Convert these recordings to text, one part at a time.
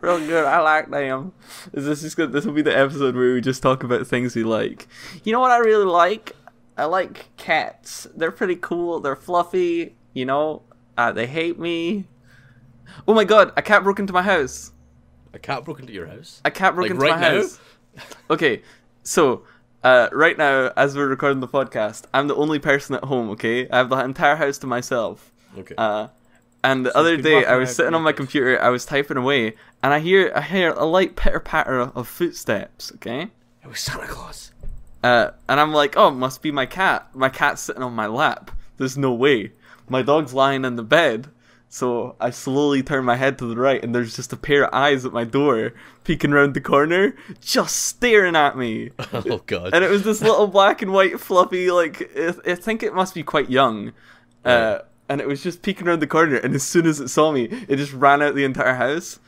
Real good. I like them. Is this just good? This will be the episode where we just talk about things we like. You know what I really like? I like cats. They're pretty cool. They're fluffy. You know, they hate me. Oh my god! A cat broke into my house. A cat broke into your house? A cat broke like into right my now? house. Okay, so right now, as we're recording the podcast, I'm the only person at home. Okay, I have the entire house to myself. Okay. And the other day, I was sitting on my computer, I was typing away, and I hear a light pitter patter of footsteps. Okay. It was Santa Claus. And I'm like, oh, it must be my cat. My cat's sitting on my lap. There's no way. My dog's lying in the bed. So I slowly turn my head to the right, and there's just a pair of eyes at my door, peeking around the corner, just staring at me. Oh, God. And it was this little black and white fluffy, like, I think it must be quite young. And it was just peeking around the corner, and as soon as it saw me, it just ran out the entire house.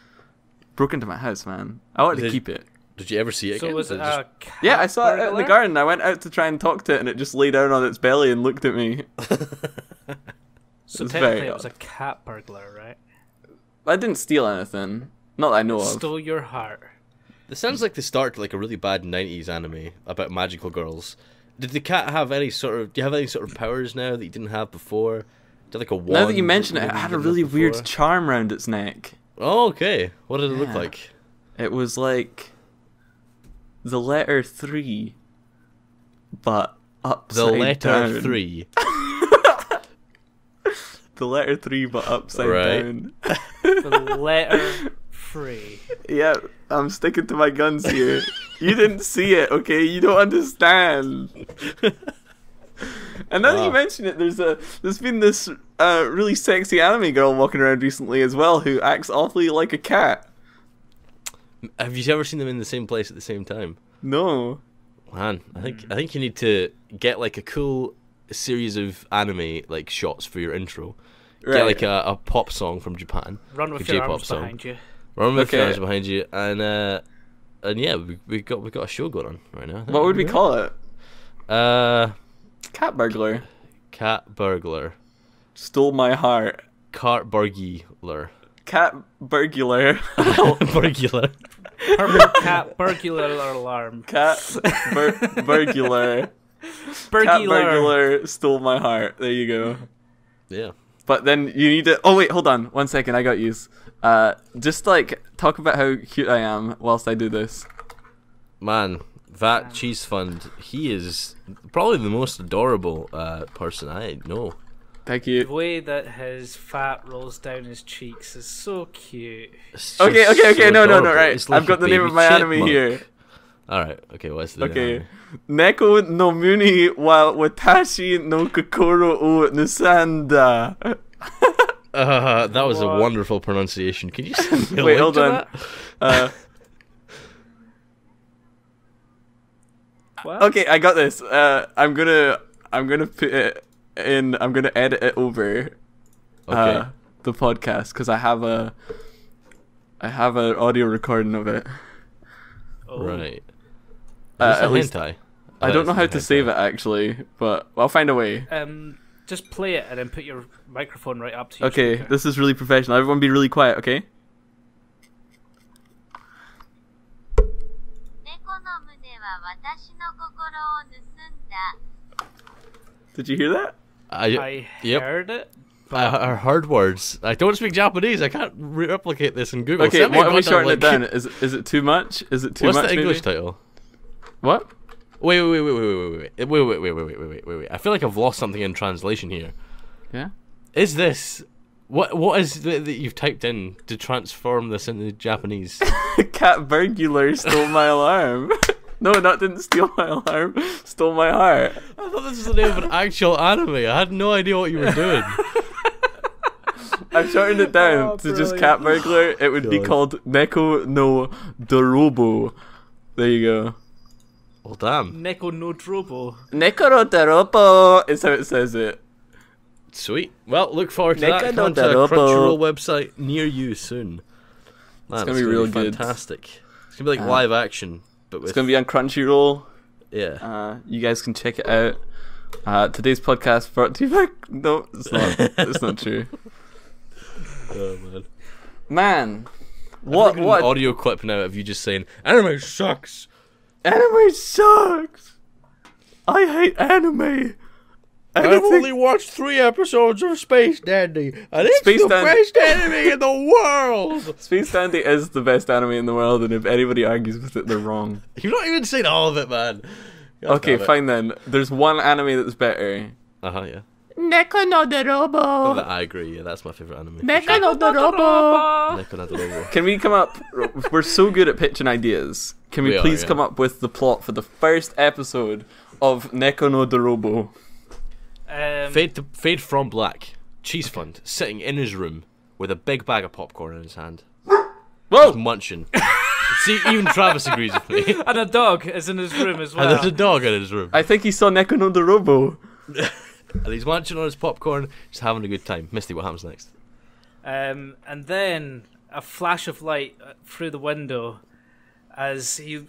Broke into my house, man. I wanted to keep it. Did you ever see it again? So was it a cat? Yeah, I saw it out in the burglar? garden. I went out to try and talk to it, and it just lay down on its belly and looked at me. So It's technically very it was a odd. cat burglar, right? I didn't steal anything. Not that I know of. Stole your heart. This sounds like the start to like a really bad 90s anime about magical girls. Did the cat have any sort of... Do you have any sort of powers now that you didn't have before? Do you have like a wand? Now that you mention it, maybe it had you a didn't have really weird before? charm around its neck. Oh, okay. What did it look Yeah. like? It was like the letter 3, but upside The letter down. 3. The letter 3, but upside Right. down. The letter free. Yeah, I'm sticking to my guns here. You didn't see it, okay? You don't understand. And now that you Wow. mention it, there's been this really sexy anime girl walking around recently as well who acts awfully like a cat. Have you ever seen them in the same place at the same time? No. Man, I think you need to get like a cool series of anime like shots for your intro. Right. Get like a pop song from Japan. Run like with a your J-pop arms song. behind you. Run with Okay. your arms behind you, and yeah, we got a show going on right now. I think. What would we call it? Cat burglar. Cat burglar, Stole my heart. cart burglar, Cat burglar. burglar. Purple cat burglar alarm. Cat burglar. Cat Burglar. burglar stole my heart. There you go. Yeah. But then you need to... Oh, wait, hold on. 1 second. I got yous. Just, like, talk about how cute I am whilst I do this. Man, that cheese fund, he is probably the most adorable person I know. Thank The you. way that his fat rolls down his cheeks is so cute. It's Okay, just okay, so no, adorable. right. It's like I've got a the name of baby my anime chipmunk. here. Alright, okay, what's the Okay. name? Neko no Muni wa watashi no kokoro o nusanda. That was a What? wonderful pronunciation. Can you send me a Wait, link hold to on. that? What? Okay, I got this. I'm gonna put it in. I'm gonna edit it over Okay. the podcast because I have an audio recording of it. Oh. Right. At At least- hentai? I don't know how to save it actually, but I'll find a way. Just play it and then put your microphone right up to your Okay, speaker. this is really professional. Everyone be really quiet, okay? 猫の胸は私の心を盗んだ。 Did you hear that? I Yep. heard it. Are hard words. I don't speak Japanese. I can't replicate this in Google. Okay, Send me what a if we goddamn shorten it link. down? Is it too much? Is it too What's much? the English maybe? title? What? Wait. I feel like I've lost something in translation here. Yeah. Is this what is that you've typed in to transform this into Japanese? Cat burglar stole my alarm. No, didn't steal my alarm. Stole my heart. I thought this was the name of an actual anime. I had no idea what you were doing. I've shortened it down to just cat burglar. It would be God. called Neko no dorobō. There you go. Well, damn. Neko no drobo. Neko no dorobō is how it says it. Sweet. Well, look forward to that. Neko no Come to a dorobō. Crunchyroll website near you soon. Man, gonna be real good. fantastic. It's gonna be like live action, but with It's gonna be on Crunchyroll. yeah. You guys can check it out. Today's podcast brought to you by... No, it's not. It's not true. Oh man. Man, What? An What? audio clip now of you just saying anime sucks. Anime sucks. I hate anime. I've only watched 3 episodes of Space Dandy, and it's Space the Dandy. best anime in the world. Space Dandy is the best anime in the world, and if anybody argues with it, they're wrong. You're not even saying all of it, man. God Okay, damn it. fine then. There's one anime that's better. Yeah. Neko no dorobō. I agree. Yeah, that's my favorite anime. Neko no dorobō. Neko no dorobō. Can we come up? We're so good at pitching ideas. Can we We are, please yeah. come up with the plot for the first episode of Neko no dorobō? Fade from black. Cheese Fund sitting in his room with a big bag of popcorn in his hand, just Whoa! munching. See, even Travis agrees with me. And a dog is in his room as well. And there's a dog in his room, I think he saw Neko no dorobō. and he's munching on his popcorn, just having a good time. Misty, what happens next? And then a flash of light through the window as he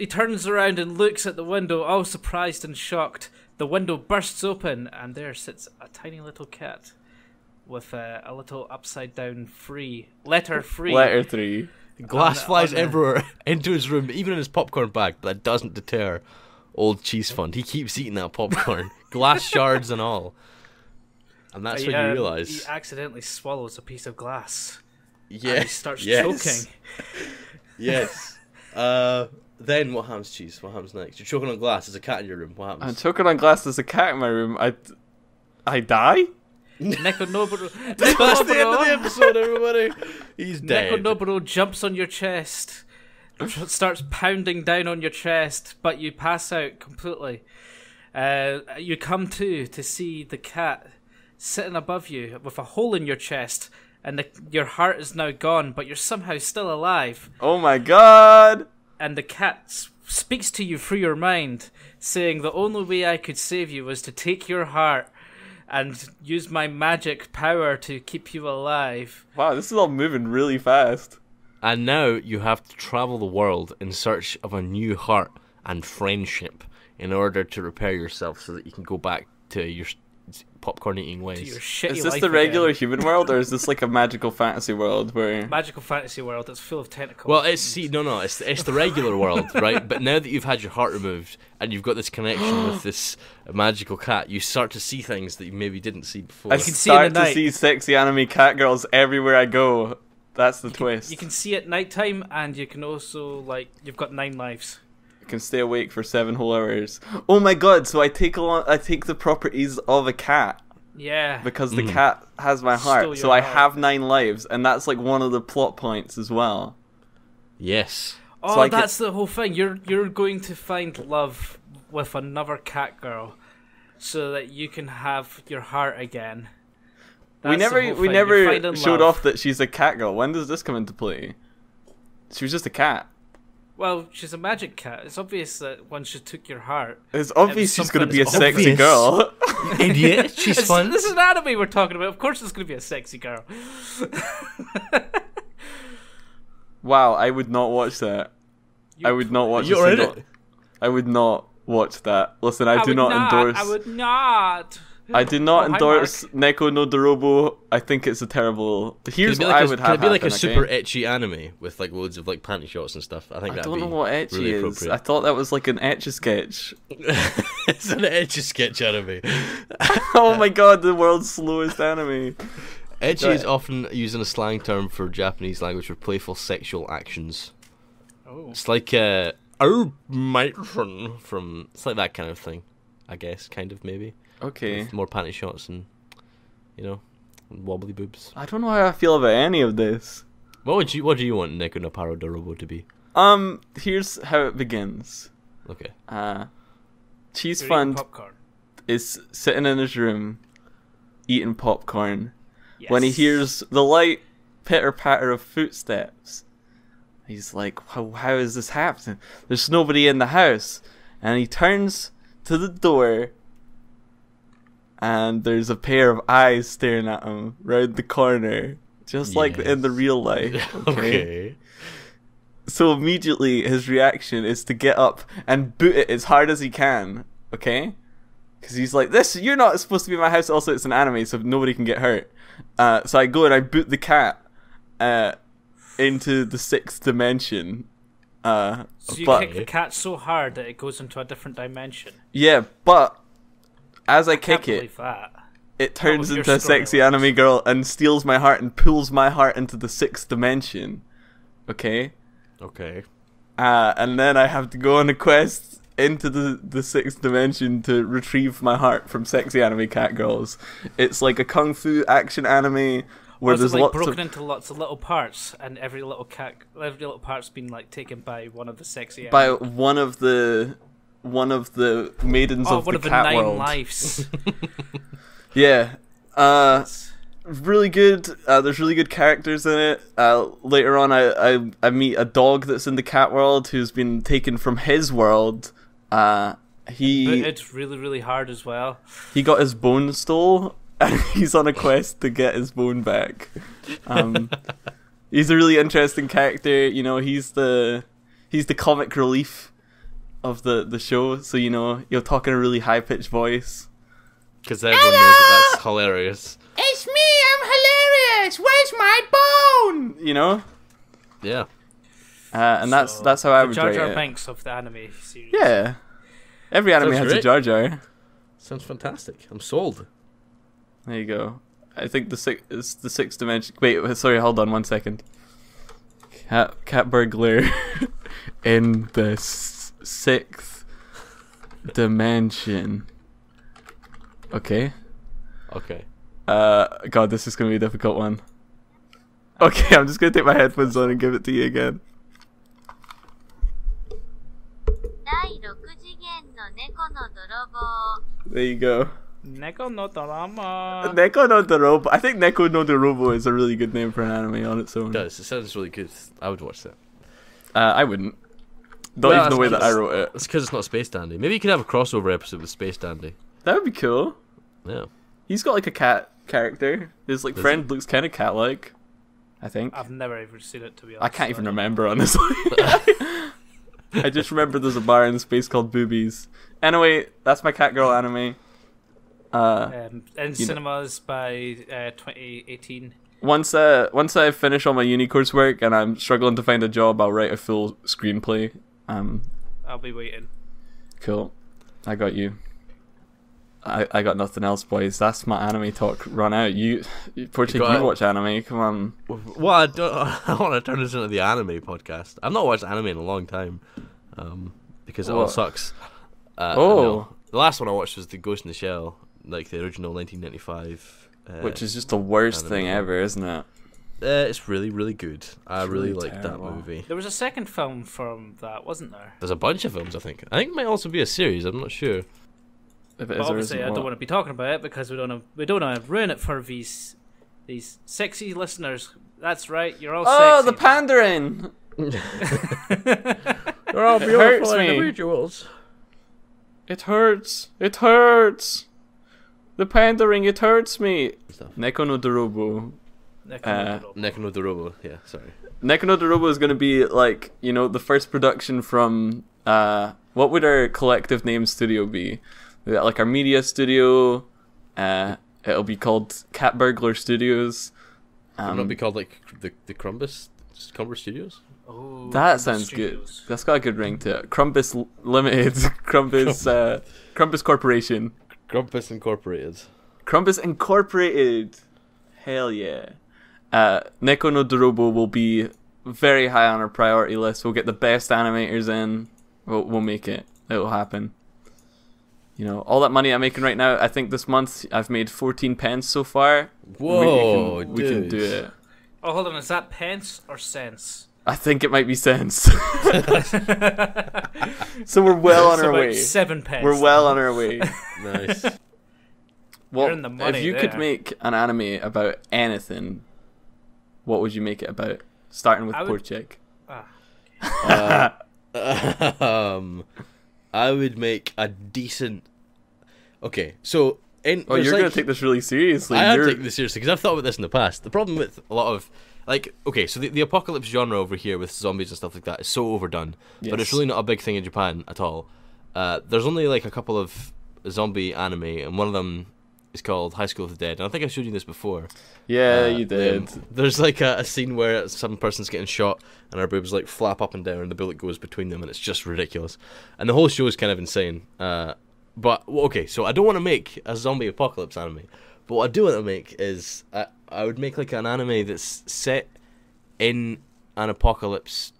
turns around and looks at the window, all surprised and shocked. The window bursts open, and there sits a tiny little cat with a little upside down letter free. Letter 3. Glass flies on the- everywhere into his room, even in his popcorn bag, but that doesn't deter old Cheese Fund. He keeps eating that popcorn, glass shards and all. And that's when you realise. He accidentally swallows a piece of glass. Yeah, And he starts choking. Yes. Then what happens, Cheese? What happens next? You're choking on glass. There's a cat in your room. What I'm happens? choking on glass. There's a cat in my room. I die? Neko Noburo. That's the end of the episode, everybody. He's dead. Neko Noburo jumps on your chest, starts pounding down on your chest, but you pass out completely. You come to see the cat sitting above you with a hole in your chest, and your heart is now gone, but you're somehow still alive. Oh my god! And the cat speaks to you through your mind, saying the only way I could save you was to take your heart and use my magic power to keep you alive. Wow, this is all moving really fast. And now you have to travel the world in search of a new heart and friendship in order to repair yourself so that you can go back to your popcorn eating To your ways. shitty Is this life the regular again. human world, or is this like a magical fantasy world where... Magical fantasy world that's full of tentacles? Well, it's the regular world, right? But now that you've had your heart removed and you've got this connection with this magical cat, you start to see things that you maybe didn't see before. I can see in start the to night. see sexy anime cat girls everywhere I go. That's the twist. You can see at nighttime, and you can also, you've got 9 lives. You can stay awake for 7 whole hours. Oh my god, so I take the properties of a cat. Yeah. Because the cat has my heart, Stole so your I heart. have 9 lives, and that's like one of the plot points as well. Yes. Oh, So I can- that's the whole thing. You're going to find love with another cat girl, so that you can have your heart again. We That's the never whole we thing. You're never finding showed love. off that she's a cat girl. When does this come into play? She was just a cat. Well, she's a magic cat. It's obvious that once she took your heart. It's obvious she's something gonna be a that's sexy obvious. girl. Idiot. She's fun. This is an anime we're talking about. Of course, it's going to be a sexy girl. Wow, I would not watch that. I would not watch You're a in single... it. I would not watch that. Listen, I do not endorse. I would not. I do not Oh, hi, endorse Neko no dorobō. I think it's a terrible. Here's what I would have Could it be like a happen, super okay? ecchi anime with like loads of like panty shots and stuff? I think I that'd don't be know what ecchi really is. appropriate. I thought that was like an etch a sketch. It's an ecchi sketch anime. Oh my god, the world's slowest anime. Ecchi is often used in a slang term for Japanese language for playful sexual actions. Oh. It's like oh matron from, it's like that kind of thing, I guess, kind of maybe. Okay. With more panty shots and, you know, wobbly boobs. I don't know how I feel about any of this. What do you want Neko no Paro Dorobō to be? Here's how it begins. Okay. Cheese You're eating Fund popcorn. is sitting in his room eating popcorn Yes. when he hears the light pitter patter of footsteps. He's like, how is this happening? There's nobody in the house. And he turns to the door, and there's a pair of eyes staring at him round the corner, just like in the real life. Okay. So immediately his reaction is to get up and boot it as hard as he can, okay? Because he's like, you're not supposed to be in my house. Also, it's an anime, so nobody can get hurt. So I go and I boot the cat. into the 6th dimension. So you but kick the cat so hard that it goes into a different dimension. yeah, but as I Can't kick it, believe that. it turns was your into a sexy storyline? anime girl and steals my heart and pulls my heart into the 6th dimension. Okay? Okay. And then I have to go on a quest into the 6th dimension to retrieve my heart from sexy anime cat girls. It's like a kung fu action anime where Was there's it like lots broken of... into lots of little parts, and every little part's been like taken by one of the sexy by anime- one of the maidens of one the of the cat 9 world. lives. Yeah. Really good. There's really good characters in it. Later on, I meet a dog that's in the cat world who's been taken from his world. But it's really, really hard as well. He got his bone stole, and he's on a quest to get his bone back. He's a really interesting character. You know, he's the comic relief of the show. So you know, he'll talk in a really high pitched voice. Because everyone knows that that's hilarious. It's me, I'm hilarious. Where's my bone? You know. Yeah. And So, that's how I the would Jar rate Jar it. Binks of the anime series. Yeah. Every anime Sounds has a great. Jar Jar. Sounds fantastic. I'm sold. There you go. I think it's the 6th dimension. Wait, sorry, hold on 1 second. Cat burglar in the 6th dimension. Okay. Okay. God, this is gonna be a difficult one. Okay, I'm just gonna take my headphones on and give it to you again. 第6次元の猫の泥棒 There you go. Neko no Dorama. Neko no dorobō. I think Neko no dorobō is a really good name for an anime on its own. It does. It sounds really good. I would watch that. I wouldn't. Not Well, even the way that's that I wrote it. It's because it's not Space Dandy. Maybe you could have a crossover episode with Space Dandy. That would be cool. Yeah. He's got like a cat character. His like Does friend looks kind of cat-like. I think. I've never ever seen it, to be honest. I can't even remember, honestly. I just remember there's a bar in space called Bumbis. Anyway, that's my cat girl anime. In cinemas by 2018. Once I finish all my uni coursework and I'm struggling to find a job, I'll write a full screenplay. I'll be waiting. Cool. I got you. I got nothing else, boys. That's my anime talk run out. Portugal, got you it. watch anime. Come on. Well, I want to turn this into the anime podcast. I've not watched anime in a long time, because it all What? sucks. Oh. No. The last one I watched was the Ghost in the Shell, like the original 1995. Which is just the worst anime. thing ever, isn't it? It's really, really good. I It's really really liked terrible. that movie. There was a second film from that, wasn't there? There's a bunch of films, I think. I think it might also be a series. I'm not sure. If it But is or obviously, isn't, I don't what? want to be talking about it because we don't want to ruin it for these sexy listeners. That's right, you're all Oh, sexy. the pandering! They're all It hurts me. individuals. It hurts. It hurts. The pandering, it hurts me. Stuff. Neko no dorobō. Neko no Dorobō. Yeah, sorry. Neko no dorobō is going to be like, you know, the first production from, what would our collective name studio be? We got like our media studio, it'll be called Cat Burglar Studios. Would it be called like the Krumbis Studios? Oh, That Krumbis sounds good. Studios. That's got a good ring to it. Krumbis Limited, Krumbis Corporation. Krumbis Incorporated. Krumbis Incorporated. Hell yeah. Neko no Dorobō will be very high on our priority list. We'll get the best animators in. We'll make it. It'll happen. You know, all that money I'm making right now, I think this month I've made 14 pence so far. Whoa, we can dude. do it. Oh, hold on, is that pence or cents? I think it might be cents. So we're well on It's our about way. 7 pence. We're well on our way. Nice. Well, You're in the money if you could there. make an anime about anything, what would you make it about? Starting with I would- Poor Chick. I would make a decent. Okay, so Oh, you're gonna take this really seriously. I am You're- taking this seriously because I've thought about this in the past. The problem with a lot of okay, so the apocalypse genre over here with zombies and stuff like that is so overdone, but it's Yes. really not a big thing in Japan at all. There's only like a couple of zombie anime, and one of them is called High School of the Dead. And I think I showed you this before. Yeah, you did. There's like a scene where some person's getting shot and her boobs like flap up and down and the bullet goes between them and it's just ridiculous. And the whole show is kind of insane. But okay, so I don't want to make a zombie apocalypse anime. But what I do want to make is I would make like an anime that's set in an apocalypse.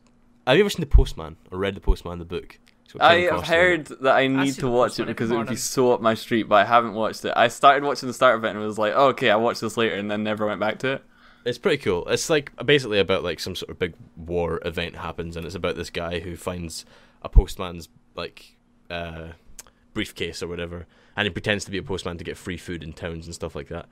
Have you ever seen The Postman or read The Postman, the book? I have heard that I need to watch it because it would be so up my street, but I haven't watched it. I started watching the start of it and was like, oh, okay, I'll watch this later, and then never went back to it. It's pretty cool. It's like basically about like some sort of big war event happens, and it's about this guy who finds a postman's like briefcase or whatever, and he pretends to be a postman to get free food in towns and stuff like that.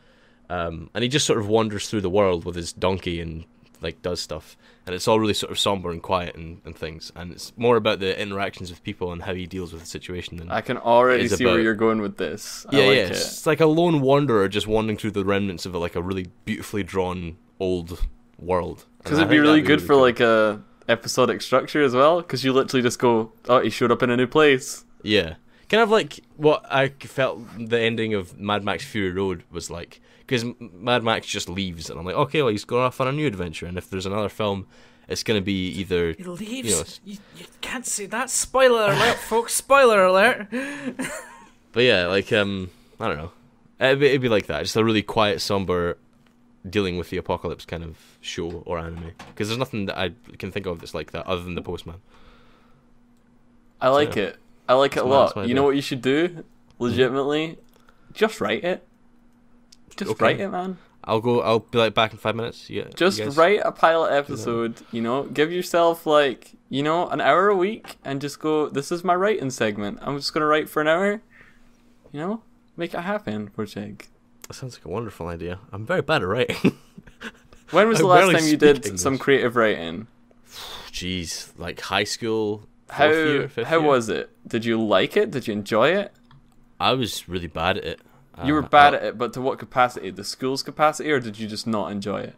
And he just sort of wanders through the world with his donkey and like does stuff, and it's all really sort of somber and quiet and things, and it's more about the interactions with people and how he deals with the situation. Than I can already see where you're going with this. Yeah, it's like a lone wanderer just wandering through the remnants of like a really beautifully drawn old world. Because it'd be really good for cool. Like a episodic structure as well, because you literally just go, oh, he showed up in a new place. Yeah, kind of like what I felt the ending of Mad Max Fury Road was like. Because Mad Max just leaves, and I'm like, okay, well, he's going off on a new adventure, and if there's another film, it's going to be either... He leaves? You can't say that. Spoiler alert, folks. Spoiler alert. But yeah, like, I don't know. It'd be like that. Just a really quiet, somber, dealing with the apocalypse kind of show or anime. Because there's nothing that I can think of that's like that, other than The Postman. I like it. I like it a lot. You know what you should do? Legitimately? Just write it. Just write it, man. I'll be like back in 5 minutes. Yeah. Just write a pilot episode, you know, give yourself like, you know, an hour a week and just go, this is my writing segment. I'm just going to write for an hour. You know, make it happen, Porcheg. That sounds like a wonderful idea. I'm very bad at writing. When was the last time you did English. Some creative writing? Jeez, like high school, how was it? Did you like it? Did you enjoy it? I was really bad at it. You were bad at it, but to what capacity? The school's capacity, or did you just not enjoy it?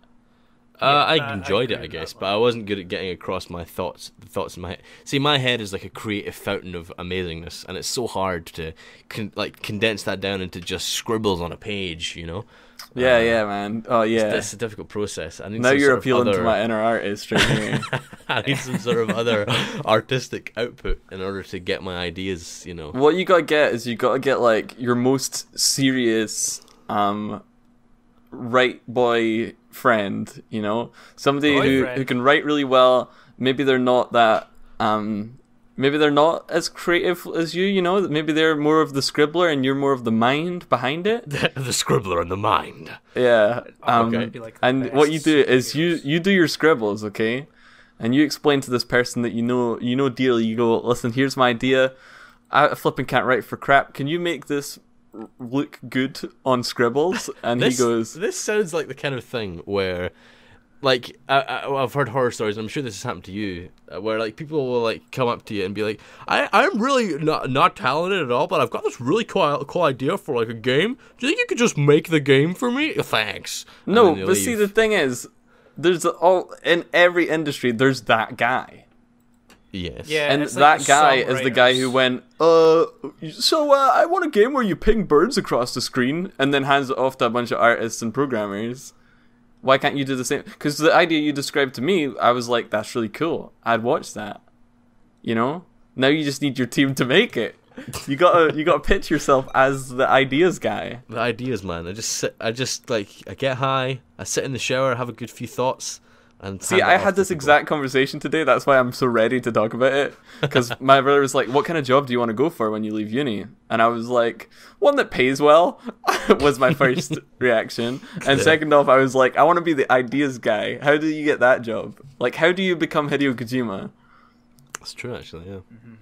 I enjoyed it, I guess, but I wasn't good at getting across my thoughts. The thoughts in my head. See, my head is like a creative fountain of amazingness, and it's so hard to condense that down into just scribbles on a page, you know? Yeah, man. Oh, yeah. It's a difficult process. Now you're appealing to my inner artist right here. I need some sort of other artistic output in order to get my ideas, you know. What you gotta get is you gotta get, like, your most serious, right boy friend, you know? Somebody who can write really well. Maybe they're not that, maybe they're not as creative as you know? Maybe they're more of the scribbler and you're more of the mind behind it. The scribbler and the mind. Yeah. Okay. And what you do is you do your scribbles, okay? And you explain to this person that you know dearly, you go, listen, here's my idea. I flipping can't write for crap. Can you make this look good on scribbles? And he goes... This sounds like the kind of thing where... Like, I've heard horror stories, and I'm sure this has happened to you, where, like, people will, like, come up to you and be like, I'm really not talented at all, but I've got this really cool idea for, like, a game. Do you think you could just make the game for me? Thanks. No, but leave. See, the thing is, in every industry, there's that guy. Yes. Yeah, and that guy is the guy who went, I want a game where you ping birds across the screen, and then hands it off to a bunch of artists and programmers. Why can't you do the same? Because the idea you described to me, I was like, that's really cool. I'd watch that. You know? Now you just need your team to make it. You gotta pitch yourself as the ideas guy. The ideas man. I get high, I sit in the shower, have a good few thoughts, and see, I had this exact conversation today. That's why I'm so ready to talk about it. Because my brother was like, what kind of job do you want to go for when you leave uni? And I was like, one that pays well was my first reaction. And second off, I was like, I want to be the ideas guy. How do you get that job? Like, how do you become Hideo Kojima? That's true, actually, yeah. Mm-hmm.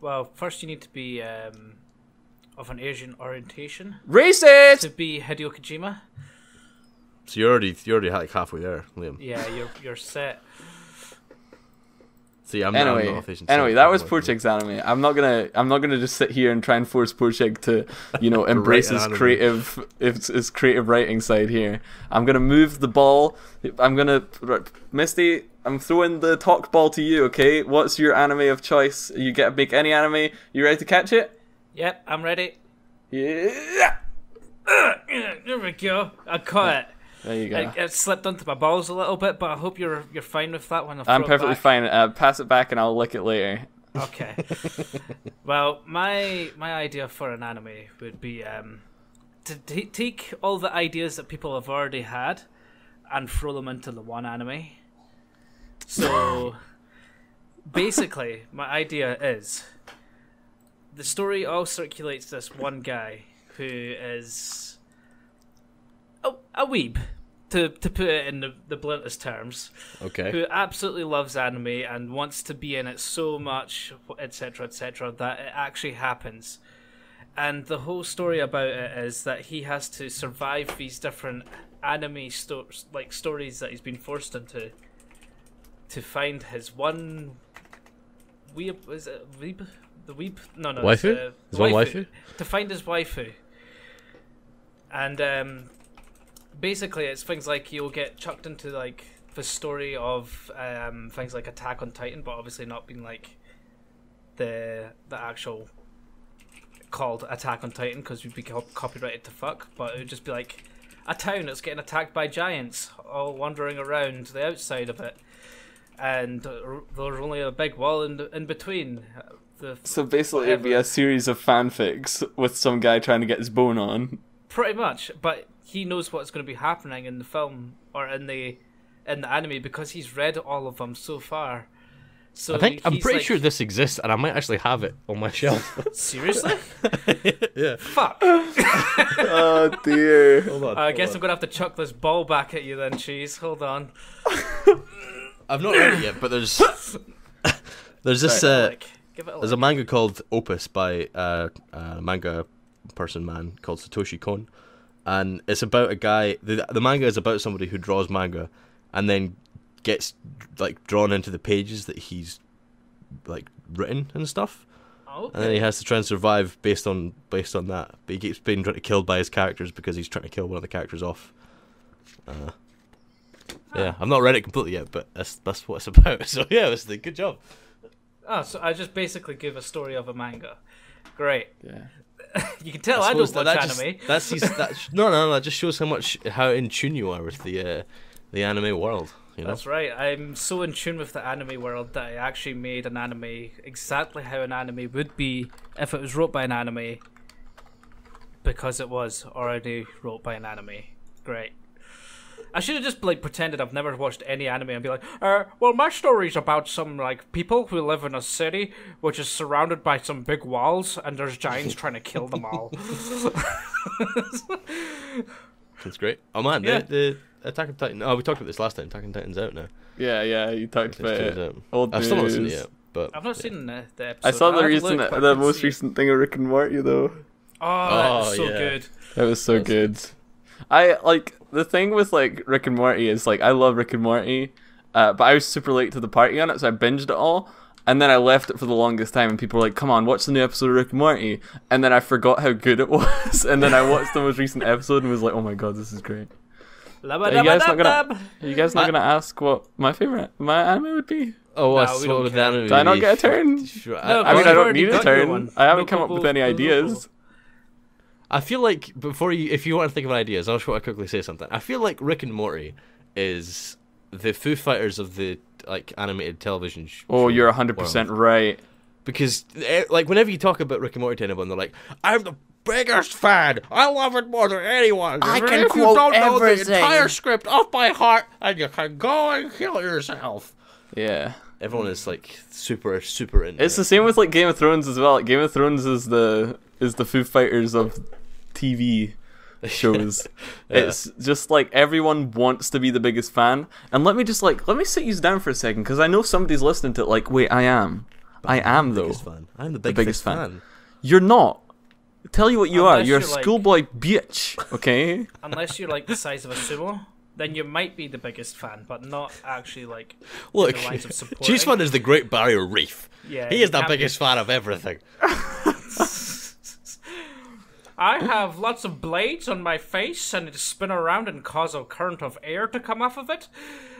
Well, first you need to be of an Asian orientation. Racist! To be Hideo Kojima. So you're already like halfway there, Liam. Yeah, you're set. See, I'm anyway, not Asian. Anyway, that was Porcheg's anime. I'm not gonna just sit here and try and force Porcheg to, embrace his creative writing side here. I'm gonna move the ball. Misty, I'm throwing the talk ball to you. Okay, what's your anime of choice? You get to make any anime. You ready to catch it? Yep, I'm ready. Yeah. There we go. I caught it. There you go. It slipped onto my balls a little bit, but I hope you're fine with that one. I'm perfectly fine. Pass it back and I'll lick it later. Okay. Well, my idea for an anime would be to take all the ideas that people have already had and throw them into the one anime. So, basically, my idea is the story all circulates this one guy who is a weeb, to put it in the bluntest terms. Okay. Who absolutely loves anime and wants to be in it so much, etc., that it actually happens. And the whole story about it is that he has to survive these different anime stories that he's been forced into to find his one weeb. Is it weeb? The weeb? No. Waifu? His one waifu? To find his waifu. And basically, it's things like you'll get chucked into like the story of things like Attack on Titan, but obviously not being like the actual called Attack on Titan because we'd be copyrighted to fuck. But it would just be like a town that's getting attacked by giants, all wandering around the outside of it, and there's only a big wall in between. So basically, it'd be a series of fanfics with some guy trying to get his bone on. Pretty much, but he knows what's going to be happening in the film or in the anime because he's read all of them so far. So I'm pretty sure this exists, and I might actually have it on my shelf. Seriously? Yeah. Fuck. Oh dear. Hold on. I guess I'm gonna have to chuck this ball back at you then, Cheese. Hold on. I've not read it yet, but there's this. Give it a There's a manga called Opus by a manga man called Satoshi Kon, and it's about a guy. The manga is about somebody who draws manga, and then gets like drawn into the pages that he's like written and stuff. Okay. And then he has to try and survive based on that. But he keeps being killed by his characters because he's trying to kill one of the characters off. Yeah, I've not read it completely yet, but that's what it's about. So yeah, it's the good job. Oh, so I just basically give a story of a manga. Great. Yeah. You can tell I don't watch anime. That just shows how in tune you are with the anime world. You know? That's right. I'm so in tune with the anime world that I actually made an anime exactly how an anime would be if it was wrote by an anime, because it was already wrote by an anime. Great. I should have just like pretended I've never watched any anime and be like, well, my story's about some like people who live in a city which is surrounded by some big walls and there's giants trying to kill them all. That's great. Oh man, Yeah. the Attack on Titan. Oh, we talked about this last time. Attack on Titan's out now. Yeah, you talked about it. Old I've still not seen it news. yet, but I've not seen the episode. I saw I'll have to look, but I the couldn't most see it. recent thing of Rick and Morty though. Oh, that was so yeah. good. That was so good. I like the thing with like Rick and Morty is like I love Rick and Morty, but I was super late to the party on it, so I binged it all, and then I left it for the longest time, and people were like, "Come on, watch the new episode of Rick and Morty," and then I forgot how good it was, and then I watched the most recent episode and was like, "Oh my god, this is great." Are you guys not gonna ask what my anime would be? oh, No, what we don't would the care. anime Did I not be? get a turn? Sure. No, I mean, you've I don't already need a got your turn. one. I haven't No, come up with any no, ideas. I feel like if you want to think of ideas, I just want to quickly say something. I feel like Rick and Morty is the Foo Fighters of the like animated television. Oh, show you're 100% world. right. Because like whenever you talk about Rick and Morty to anyone, they're like, "I'm the biggest fan. I love it more than anyone. I Even can if quote you don't know the everything." entire script off by heart, and you can go and kill yourself." Yeah. Everyone is like super into It's it. the same with like Game of Thrones as well. Like, Game of Thrones is the Foo Fighters of TV shows. Yeah. It's just like everyone wants to be the biggest fan. And let me sit you down for a second, because I know somebody's listening to it like, wait, I am though. biggest fan. I'm the biggest fan. fan. You're not. Tell you what you Unless are. You're a you're, like- schoolboy bitch, okay? Unless you're like the size of a sumo, then you might be the biggest fan, but not actually like Look, in the lines of supporting. Cheese Fun is the Great Barrier Reef. Yeah, He you is the can't be- biggest fan of everything. I have lots of blades on my face and it spin around and cause a current of air to come off of it.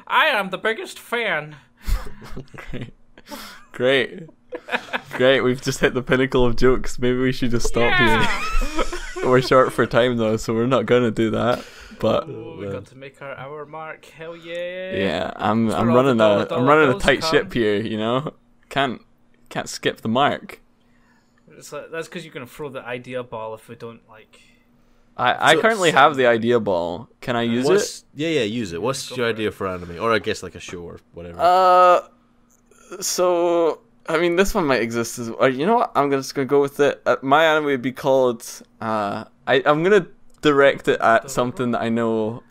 I am the biggest fan. Great. We've just hit the pinnacle of jokes. Maybe we should just stop here. we're short for time though, so we're not gonna do that. But we got to make our hour mark. Hell yeah! yeah, I'm That's where all running the a dollar bills tight come. ship here. You know, can't skip the mark. It's like, that's because you're gonna throw the idea ball if we don't like. I So- currently have the idea ball. Can I use it? Yeah, use it. What's Go your for idea for anime, or I guess like a show or whatever? So I mean, this one might exist as well. You know what? I'm just gonna go with it. My anime would be called. I'm gonna direct it at something that I know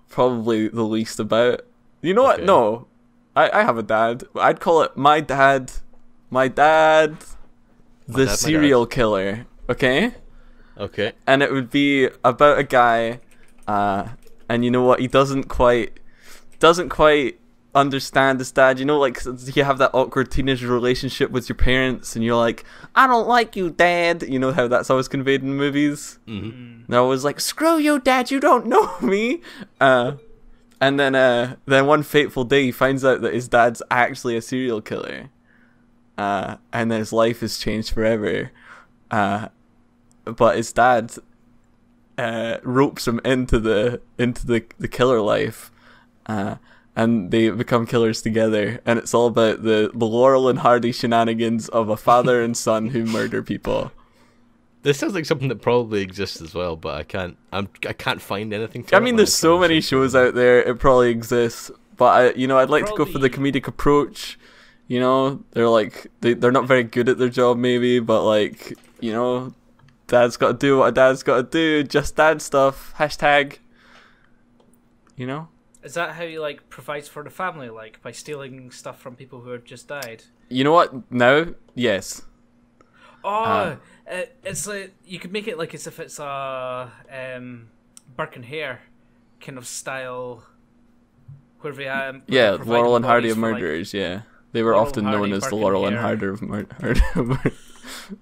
probably the least about. You know what? Okay. No, I have a dad. I'd call it my dad, the My Dad. serial killer. Okay. Okay. And it would be about a guy, and you know what? He doesn't quite understand his dad. You know, like you have that awkward teenage relationship with your parents, and you're like, "I don't like you, Dad." You know how that's always conveyed in movies. Mm-hmm. They're always like, "Screw you, Dad! You don't know me." And then one fateful day, he finds out that his dad's actually a serial killer, and then his life has changed forever. But his dad ropes him into the killer life, and they become killers together. And it's all about the Laurel and Hardy shenanigans of a father and son who murder people. This sounds like something that probably exists as well, but I can't find anything. For I it mean, when there's it so comes many to- shows out there. It probably exists, but I'd like to go for the comedic approach. You know, they're like they're not very good at their job, maybe, but like, you know, dad's got to do what a dad's got to do. Just dad stuff. Hashtag. You know. Is that how he like provides for the family, like by stealing stuff from people who have just died? You know what? Now, yes. Oh, it's like you could make it like as if it's a Burke and Hare kind of style, where we Yeah, providing Laurel and Hardy bodies of for, like, Murderers. Yeah, they were Laurel often and known Hardy, as the Burke and Laurel and Hardy. Hardy of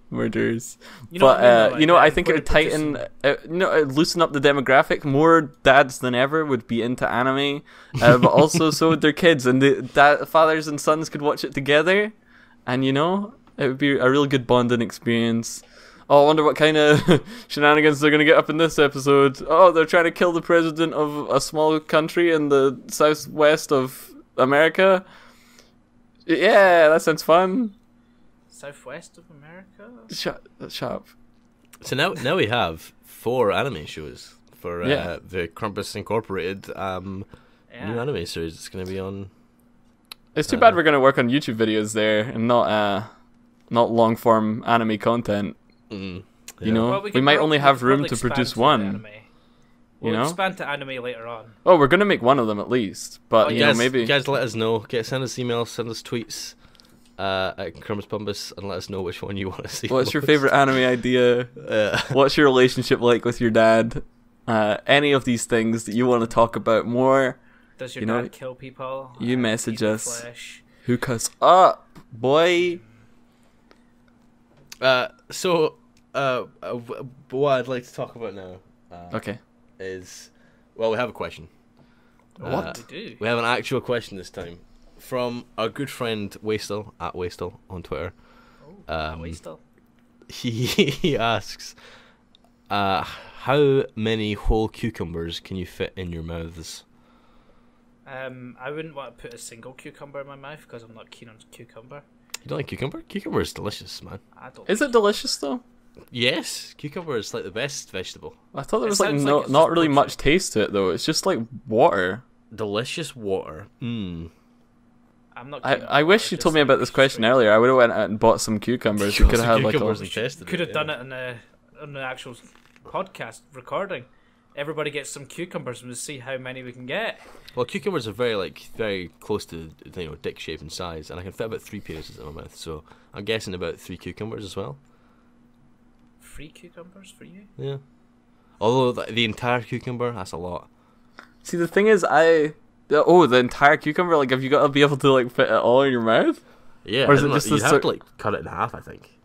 murderers. You know But what I mean, though, I like, think it where would they put tighten, loosen up the demographic. More dads than ever would be into anime, but also so would their kids, and the fathers and sons could watch it together, and you know, it would be a real good bonding experience. Oh, I wonder what kind of shenanigans they're gonna get up in this episode. Oh, they're trying to kill the president of a small country in the southwest of America. Yeah, that sounds fun. Southwest of America. Shut up. So now we have 4 anime shows for Yeah. the Krumbis Incorporated new anime series. It's going to be on. It's too bad we're gonna work on YouTube videos there and not long form anime content. Mm, You know, Well, we might only have room probably to expand produce to one. anime. You We'll know? expand to anime later on. Oh, we're gonna make one of them at least. But you know, maybe You guys let us know. Send us emails, send us tweets at Krumbis Bumbis, and let us know which one you want to see. what's your most. favorite anime idea? What's your relationship like with your dad? Any of these things that you want to talk about more? Does your You know, dad kill people? you and message eat their us. flesh? Hook us up, boy. What I'd like to talk about now Okay. is, well, we have a question. What? We do. We have an actual question this time from our good friend Wastel at Wastel on Twitter. We still. He asks, how many whole cucumbers can you fit in your mouths? I wouldn't want to put a single cucumber in my mouth because I'm not keen on cucumber. You don't like cucumber? Cucumber is delicious, man. I don't. Is it delicious though? Yes, cucumber is like the best vegetable. I thought there It was like sounds no, like it's not just really protein. much taste to it though. It's just like water. Delicious water. Mmm. I'm not. keen on I wish water, you told just me about like this question straight- earlier. I would have went out and bought some cucumbers. We could have had like cucumbers a... and tested Could it, have done it on the actual podcast recording. Everybody gets some cucumbers and we'll see how many we can get. Well, cucumbers are very close to dick shape and size, and I can fit about 3 penises in my mouth. So I'm guessing about 3 cucumbers as well. 3 cucumbers for you? Yeah. Although the entire cucumber, that's a lot. See, the thing is, the entire cucumber. Like, have you got to be able to like fit it all in your mouth? Yeah. Or is I it don't just know, a you have to like cut it in half, I think.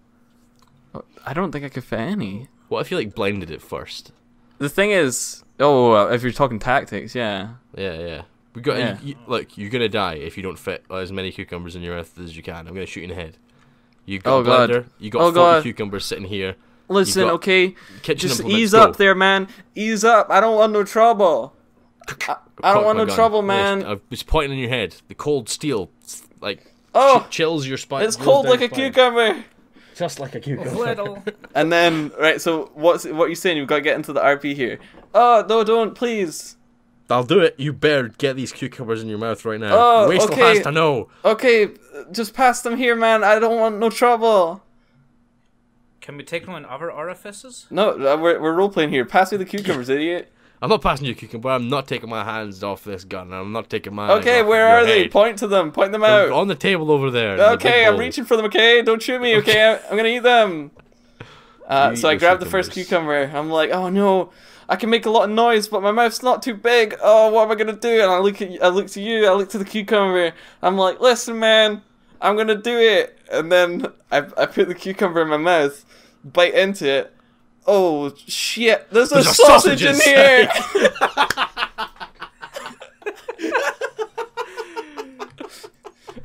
I don't think I could fit any. What if you like blended it first? The thing is, if you're talking tactics, yeah. Yeah. We got. Yeah. Look, you're gonna die if you don't fit as many cucumbers in your mouth as you can. I'm gonna shoot you in the head. You got Oh, a God. blender. You got Oh, 40 God. cucumbers sitting here. Listen, got okay? kitchen Just implements, ease go. up there, man. Ease up. I don't want no trouble. I don't want no trouble, man. I was pointing in your head. The cold steel, like, Oh, chills your spine. it's goes cold down like a your spine. cucumber. Just like a cucumber. Little. And then, right, so what are you saying? You've got to get into the RP here. Oh, no, don't, please. I'll do it. You better get these cucumbers in your mouth right now. Oh, Wastrel okay. has to know. Okay, just pass them here, man. I don't want no trouble. Can we take them in other orifices? No, we're role-playing here. Pass me the cucumbers, idiot. I'm not passing you a cucumber. I'm not taking my hands off this gun. I'm not taking my Okay, eyes off where your are they? head. Point to them. Point them They're out. on the table over there. in the big Okay, I'm bowl. reaching for them, okay? Don't shoot me, okay? I'm gonna eat them. You So I eat grab the the first cucumbers. cucumber. I'm like, oh no, I can make a lot of noise, but my mouth's not too big. Oh, what am I gonna do? And I look to you, I look to the cucumber. I'm like, listen, man, I'm gonna do it. And then I put the cucumber in my mouth, bite into it. Oh shit, there's a sausage in here!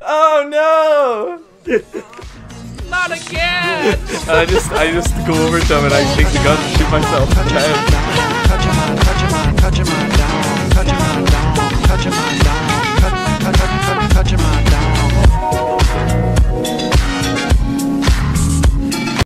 Oh no! Not again! And I just go over to him and I take the gun and shoot myself in the head.